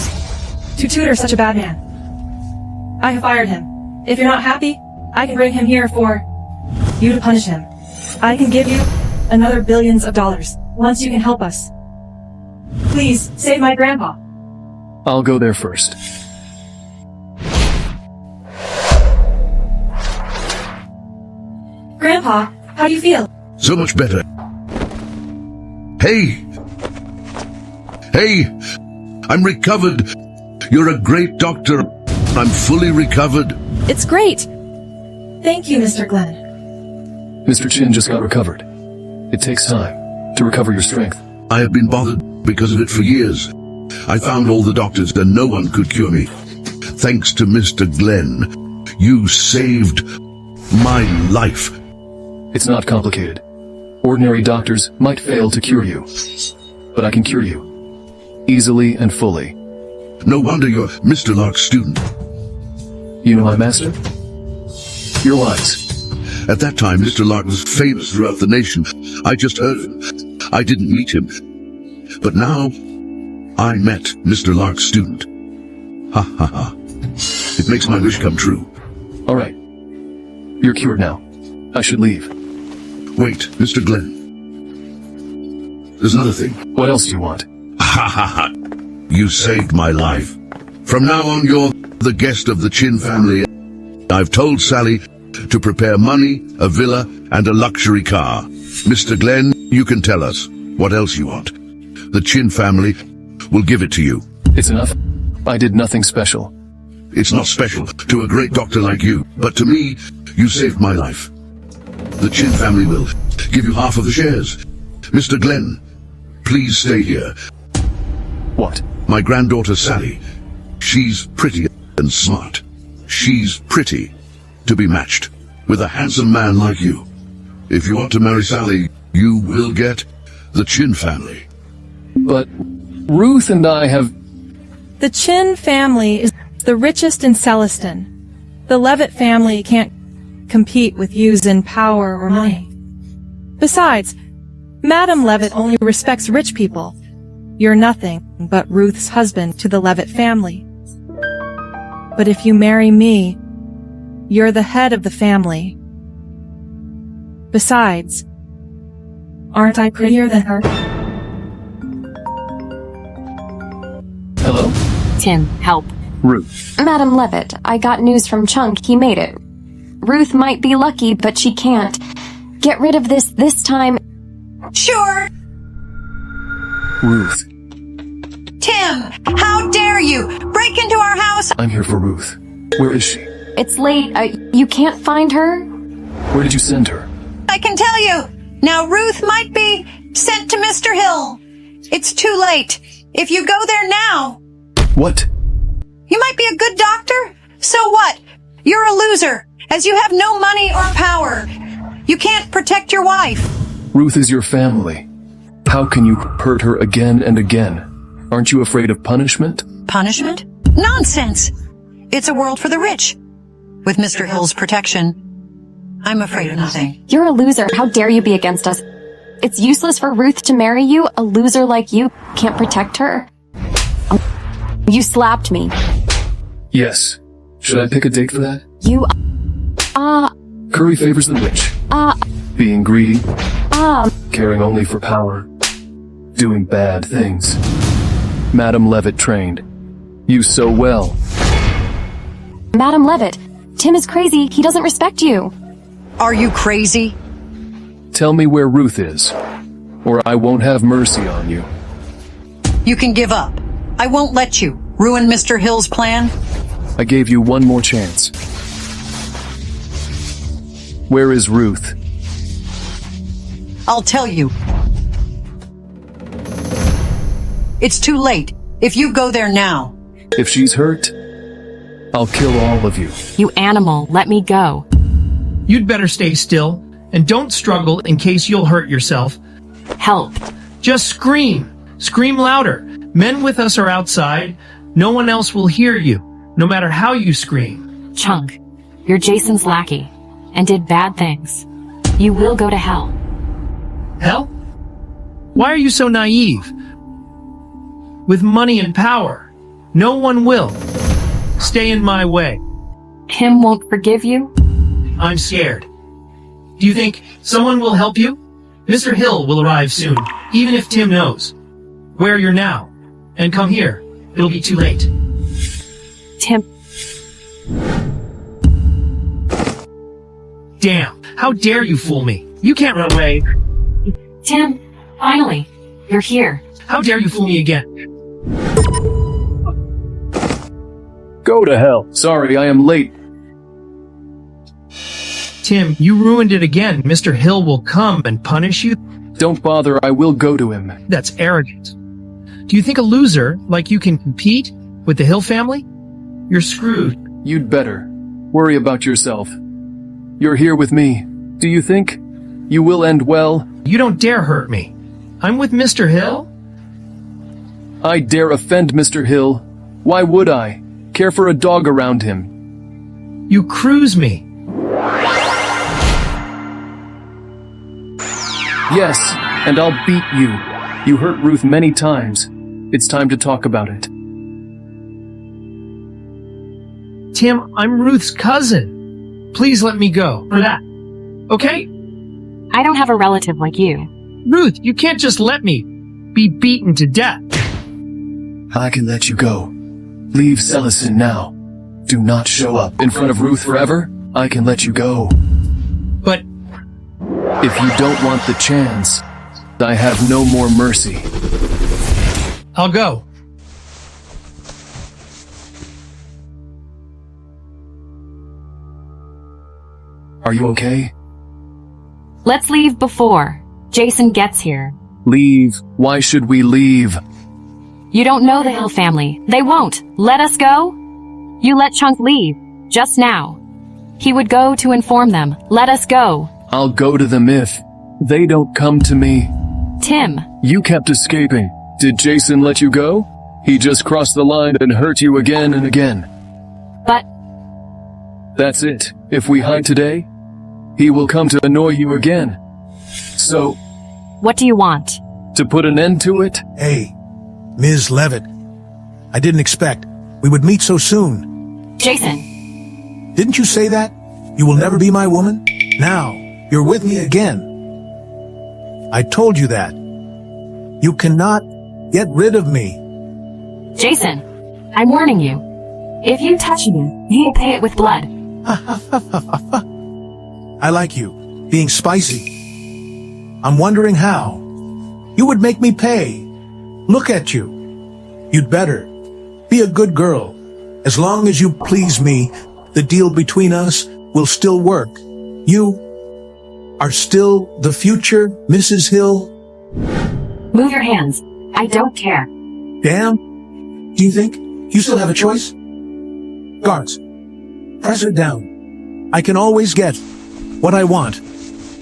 to tutor such a bad man. I have fired him. If you're not happy, I can bring him here for you to punish him. I can give you another billions of dollars once you can help us. Please save my grandpa. I'll go there first. Grandpa, how do you feel? So much better. Hey, I'm recovered. You're a great doctor. I'm fully recovered. It's great. Thank you, Mr. Glenn. Mr. Chin just got recovered. It takes time to recover your strength. I have been bothered because of it for years. I found all the doctors and no one could cure me. Thanks to Mr. Glenn, you saved my life. It's not complicated. Ordinary doctors might fail to cure you, but I can cure you. Easily and fully. No wonder you're Mr. Lark's student. You know my master? You're wise. At that time, Mr. Lark was famous throughout the nation. I just heard of him. I didn't meet him. But now, I met Mr. Lark's student. Ha ha ha. It makes my wish come true. All right. You're cured now. I should leave. Wait, Mr. Glenn. There's another thing. What else do you want? Ha ha ha. You saved my life. From now on, you're the guest of the Chin family. I've told Sally to prepare money, a villa, and a luxury car. Mr. Glenn, you can tell us what else you want. The Chin family will give it to you. It's enough. I did nothing special. It's not special to a great doctor like you, but to me, you saved my life. The Chin family will give you half of the shares. Mr. Glenn, please stay here. What? My granddaughter Sally. She's pretty and smart. She's pretty to be matched with a handsome man like you. If you want to marry Sally, you will get the Chin family. But Ruth and I have... The Chin family is the richest in Celestin. The Levitt family can't compete with yous in power or money. Besides, Madam Levitt only respects rich people. You're nothing but Ruth's husband to the Levitt family. But if you marry me, you're the head of the family. Besides, aren't I prettier than her? Hello? Tim, help. Ruth. Madam Levitt, I got news from Chunk. He made it. Ruth might be lucky, but she can't. Get rid of this time. Sure. Ruth. Tim, how dare you break into our house? I'm here for Ruth. Where is she? It's late. You can't find her? Where did you send her? I can tell you. Now Ruth might be sent to Mr. Hill. It's too late. If you go there now... What? You might be a good doctor. So what? You're a loser, as you have no money or power. You can't protect your wife. Ruth is your family. How can you hurt her again and again? Aren't you afraid of punishment? Punishment? Nonsense! It's a world for the rich. With Mr. Hill's protection, I'm afraid of nothing. You're a loser. How dare you be against us? It's useless for Ruth to marry you. A loser like you can't protect her. You slapped me. Yes. Should I pick a date for that? You, Curry favors the rich. Being greedy. Caring only for power. doing bad things. Madam Levitt trained you so well. Madam Levitt, Tim is crazy. He doesn't respect you. Are you crazy? Tell me where Ruth is, or I won't have mercy on you. You can give up. I won't let you ruin Mr. Hill's plan. I gave you one more chance. Where is Ruth? I'll tell you. It's too late. If you go there now. If she's hurt, I'll kill all of you. You animal, let me go. You'd better stay still, and don't struggle in case you'll hurt yourself. Help. Just scream. Scream louder. Men with us are outside. No one else will hear you, no matter how you scream. Chunk, you're Jason's lackey, and did bad things. You will go to hell. Hell? Why are you so naive? With money and power, no one will. Stay in my way. Tim won't forgive you? I'm scared. Do you think someone will help you? Mr. Hill will arrive soon, even if Tim knows where you're now. And come here. It'll be too late. Tim. Damn, how dare you fool me? You can't run away. Tim, finally, you're here. How dare you fool me again? Go to hell. Sorry, I am late. Tim, you ruined it again. Mr. Hill will come and punish you. Don't bother, I will go to him. That's arrogant. Do you think a loser like you can compete with the Hill family? You're screwed. You'd better worry about yourself. You're here with me. Do you think you will end well? You don't dare hurt me. I'm with Mr. Hill? I dare offend Mr. Hill. Why would I care for a dog around him? You cruise me. Yes, and I'll beat you. You hurt Ruth many times. It's time to talk about it. Tim, I'm Ruth's cousin. Please let me go for that. Okay? I don't have a relative like you. Ruth, you can't just let me be beaten to death. I can let you go. Leave Celestin now. Do not show up in front of Ruth forever. I can let you go. But if you don't want the chance, I have no more mercy. I'll go. Are you okay? Let's leave before Jason gets here. Leave? Why should we leave? You don't know the Hill family. They won't. Let us go? You let Chunk leave. Just now. He would go to inform them. Let us go. I'll go to them if they don't come to me. Tim. You kept escaping. Did Jason let you go? He just crossed the line and hurt you again and again. But that's it. If we hide today, he will come to annoy you again. So, what do you want? To put an end to it? Hey, Ms. Levitt. I didn't expect we would meet so soon. Jason. Didn't you say that? You will never be my woman? Now, you're with me again. I told you that. You cannot get rid of me. Jason, I'm warning you. If you touch me, you'll pay it with blood. I like you, being spicy. I'm wondering how. You would make me pay. Look at you. You'd better. Be a good girl. As long as you please me, the deal between us will still work. You are still the future Mrs. Hill. Move your hands. I don't care. Damn. Do you think you still have a choice? Guards, press it down. I can always get what I want.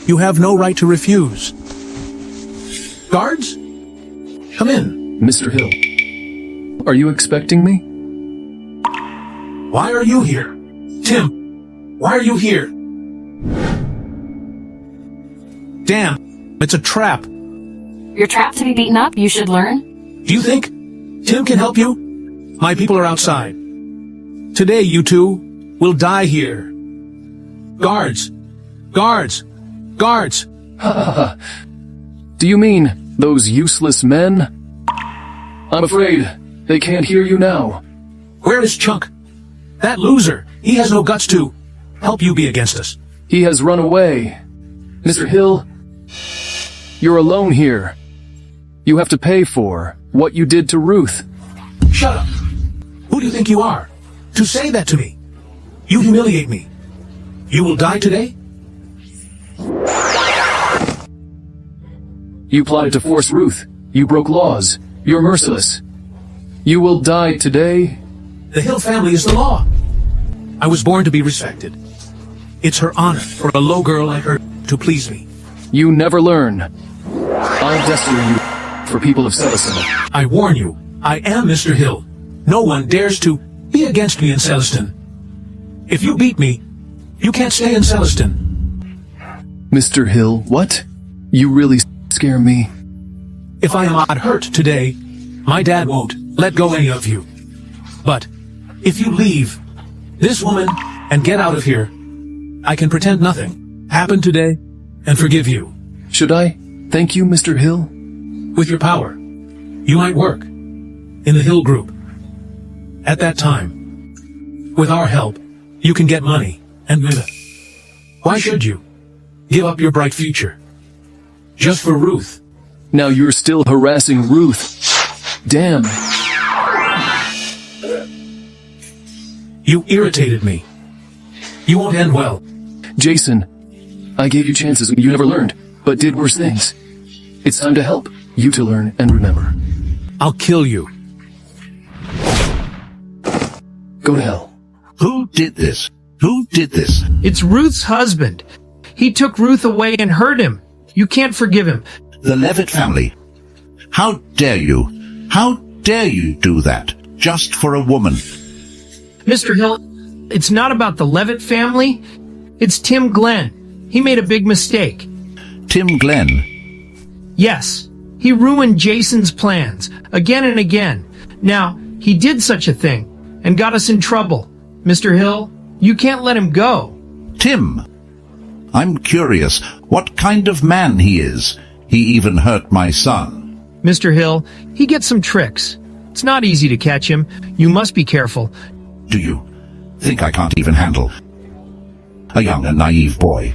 You have no right to refuse. Guards, come in. Mr. Hill, are you expecting me? Why are you here? Tim, why are you here? Damn, it's a trap. You're trapped to be beaten up, you should learn. Do you think Tim can help you? My people are outside. Today, you two will die here. Guards! Guards! Guards! Do you mean Those useless men? I'm afraid they can't hear you now. Where is Chunk? That loser. He has no guts to help you be against us. He has run away. Mr. Hill, you're alone here. You have to pay for what you did to Ruth. Shut up. Who do you think you are? To say that to me? You humiliate me. You will die today? You plotted to force Ruth. You broke laws. You're merciless. You will die today. The Hill family is the law. I was born to be respected. It's her honor for a low girl like her to please me. You never learn. I'll destine you for people of Celestin. I warn you, I am Mr. Hill. No one dares to be against me in Celestin. If you beat me, you can't stay in Celestin. Mr. Hill, what? You really scare me. If I am not hurt today, my dad won't let go any of you. But if you leave this woman and get out of here, I can pretend nothing happened today and forgive you. Should I thank you, Mr. Hill? With your power, you might work in the Hill Group. At that time, with our help, you can get money and live. Why should you give up your bright future just for Ruth? Now you're still harassing Ruth. Damn. You irritated me. You won't end well. Jason, I gave you chances you never learned, but did worse things. It's time to help you to learn and remember. I'll kill you. Go to hell. Who did this? Who did this? It's Ruth's husband. He took Ruth away and hurt him. You can't forgive him. The Levitt family. How dare you? How dare you do that? Just for a woman. Mr. Hill, it's not about the Levitt family. It's Tim Glenn. He made a big mistake. Tim Glenn? Yes. He ruined Jason's plans again and again. Now, he did such a thing and got us in trouble. Mr. Hill, you can't let him go. Tim? I'm curious what kind of man he is. He even hurt my son. Mr. Hill, he gets some tricks. It's not easy to catch him. You must be careful. Do you think I can't even handle a young and naive boy?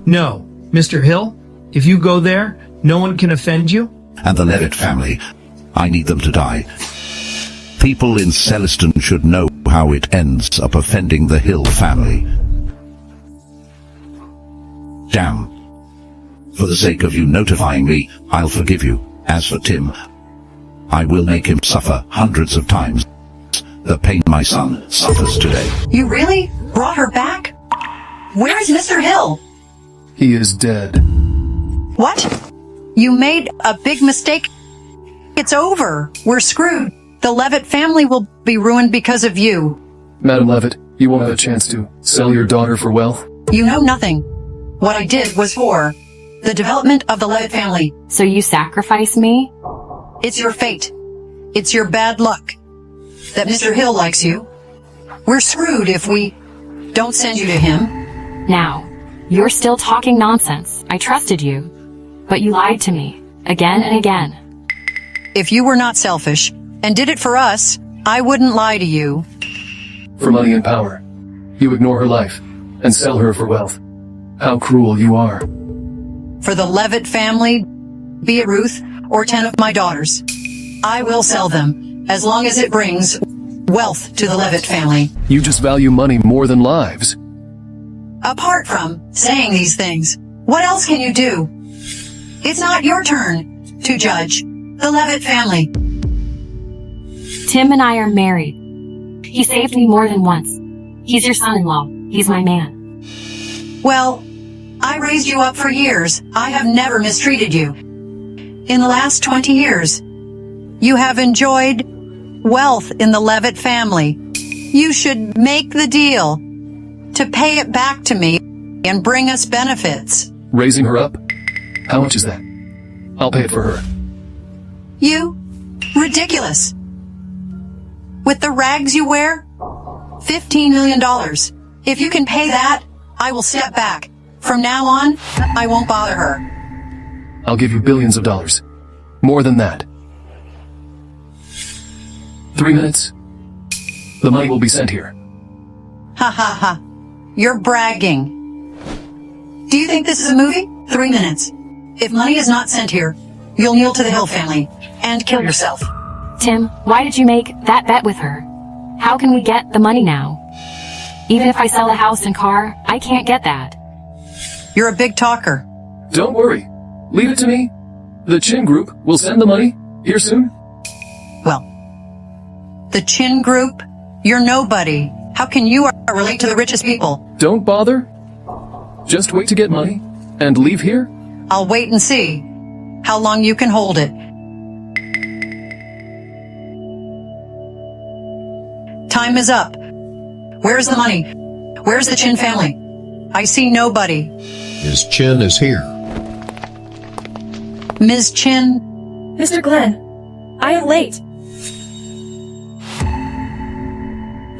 No, Mr. Hill, if you go there, no one can offend you. And the Levitt family, I need them to die. People in Celestin should know how it ends up offending the Hill family. Damn. For the sake of you notifying me, I'll forgive you. As for Tim, I will make him suffer hundreds of times the pain my son suffers today. You really brought her back? Where is Mr. Hill? He is dead. What? You made a big mistake. It's over. We're screwed. The Levitt family will be ruined because of you. Madam Levitt, you won't have a chance to sell your daughter for wealth. You know nothing. What I did was for the development of the Levitt family. So you sacrifice me? It's your fate. It's your bad luck that Mr. Hill likes you. We're screwed if we don't send you to him. Now, you're still talking nonsense. I trusted you, but you lied to me again and again. If you were not selfish and did it for us, I wouldn't lie to you. For money and power, you ignore her life and sell her for wealth. How cruel you are. For the Levitt family, be it Ruth or 10 of my daughters, I will sell them as long as it brings wealth to the Levitt family. You just value money more than lives. Apart from saying these things, what else can you do? It's not your turn to judge the Levitt family. Tim and I are married. He saved me more than once. He's your son-in-law. He's my man. Well, I raised you up for years. I have never mistreated you. In the last 20 years, you have enjoyed wealth in the Levitt family. You should make the deal to pay it back to me and bring us benefits. Raising her up? How much is that? I'll pay it for her. You? Ridiculous. With the rags you wear? $15 million. If you can pay that, I will step back. From now on, I won't bother her. I'll give you billions of dollars. More than that. 3 minutes. The money will be sent here. Ha ha ha. You're bragging. Do you think this is a movie? 3 minutes. If money is not sent here, you'll kneel to the Hill family and kill yourself. Tim, why did you make that bet with her? How can we get the money now? Even if I sell a house and car, I can't get that. You're a big talker. Don't worry. Leave it to me. The Chin Group will send the money here soon. Well, the Chin Group? You're nobody. How can you relate to the richest people? Don't bother. Just wait to get money and leave here. I'll wait and see how long you can hold it. Time is up. Where's the money? Where's the Chin family? I see nobody. Ms. Chin is here. Ms. Chin? Mr. Glenn, I am late.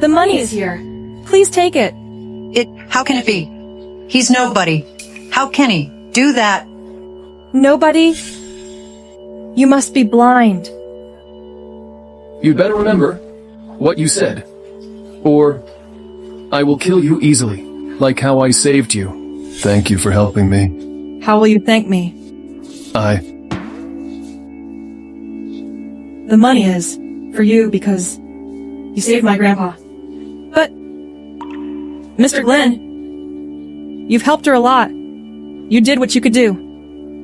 The money is here. Please take it. How can it be? He's nobody. How can he do that? Nobody? You must be blind. You'd better remember what you said, or I will kill you easily, like how I saved you. Thank you for helping me. How will you thank me? The money is for you because you saved my grandpa. But, Mr. Glenn, you've helped her a lot. You did what you could do.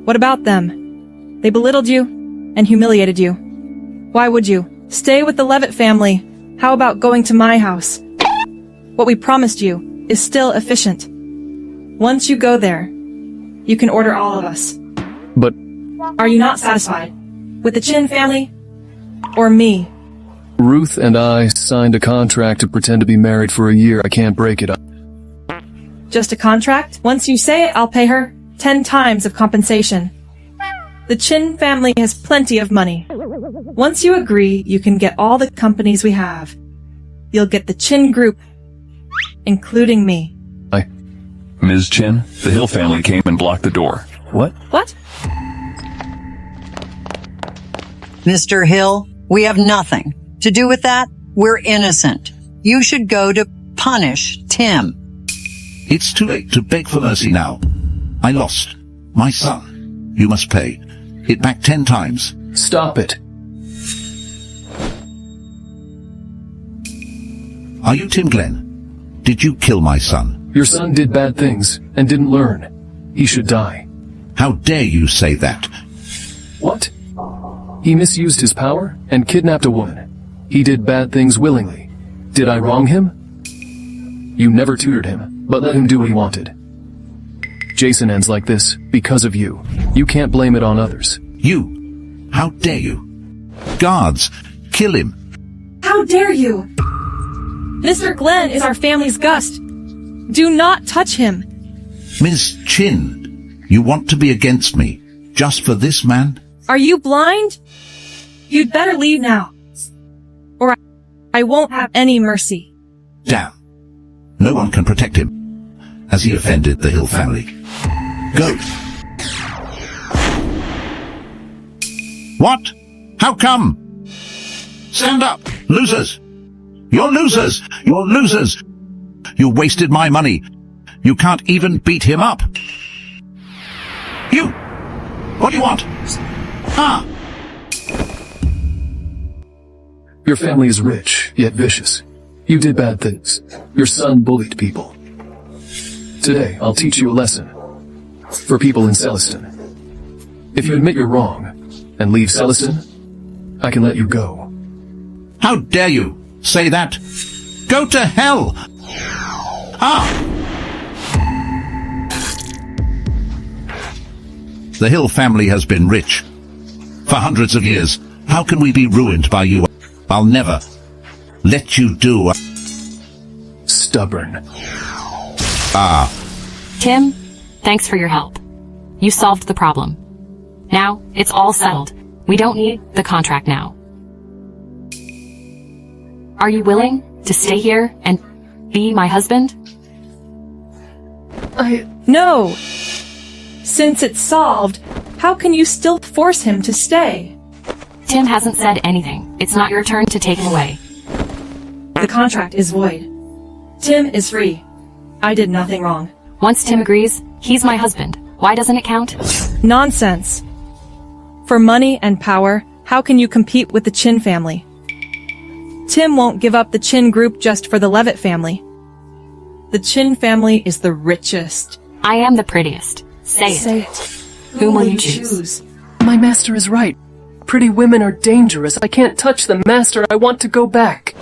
What about them? They belittled you and humiliated you. Why would you? Stay with the Levitt family. How about going to my house? What we promised you is still efficient. Once you go there, you can order all of us. But are you not satisfied with the Chin family or me? Ruth and I signed a contract to pretend to be married for a year. I can't break it up. Just a contract? Once you say it, I'll pay her 10 times of compensation. The Chin family has plenty of money. Once you agree, you can get all the companies we have. You'll get the Chin Group, including me. Ms. Chin, the Hill family came and blocked the door. What? What? Mr. Hill, we have nothing to do with that. We're innocent. You should go to punish Tim. It's too late to beg for mercy now. I lost my son. You must pay it back 10 times. Stop it. Are you Tim Glenn? Did you kill my son? Your son did bad things and didn't learn. He should die. How dare you say that? What? He misused his power and kidnapped a woman. He did bad things willingly. Did I wrong him? You never tutored him, but let him do what he wanted. Jason ends like this because of you. You can't blame it on others. You? How dare you? Guards, kill him. How dare you? Mr. Glenn is our family's gust. Do not touch him. Ms. Chin, you want to be against me just for this man? Are you blind? You'd better leave now, or I won't have any mercy. Damn. No one can protect him, as he offended the Hill family. Go. What? How come? Stand up, losers! You're losers! You're losers! You wasted my money. You can't even beat him up. You! What do you want? Ah! Your family is rich, yet vicious. You did bad things. Your son bullied people. Today, I'll teach you a lesson. For people in Celestin. If you admit you're wrong, and leave Celestin, I can let you go. How dare you say that? Go to hell! Ah! The Hill family has been rich for hundreds of years. How can we be ruined by you? I'll never let you do. Stubborn. Ah. Tim, thanks for your help. You solved the problem. Now, it's all settled. We don't need the contract now. Are you willing to stay here and be my husband? No. Since it's solved, How can you still force him to stay? Tim hasn't said anything. It's not your turn to take him away. The contract is void. Tim is free. I did nothing wrong. Once Tim agrees, he's my husband. Why doesn't it count? Nonsense. For money and power, how can you compete with the Chin family? Tim won't give up the Chin group just for the Levitt family. The Chin family is the richest. I am the prettiest. Say it. Whom will you choose? My master is right. Pretty women are dangerous. I can't touch them, master. I want to go back.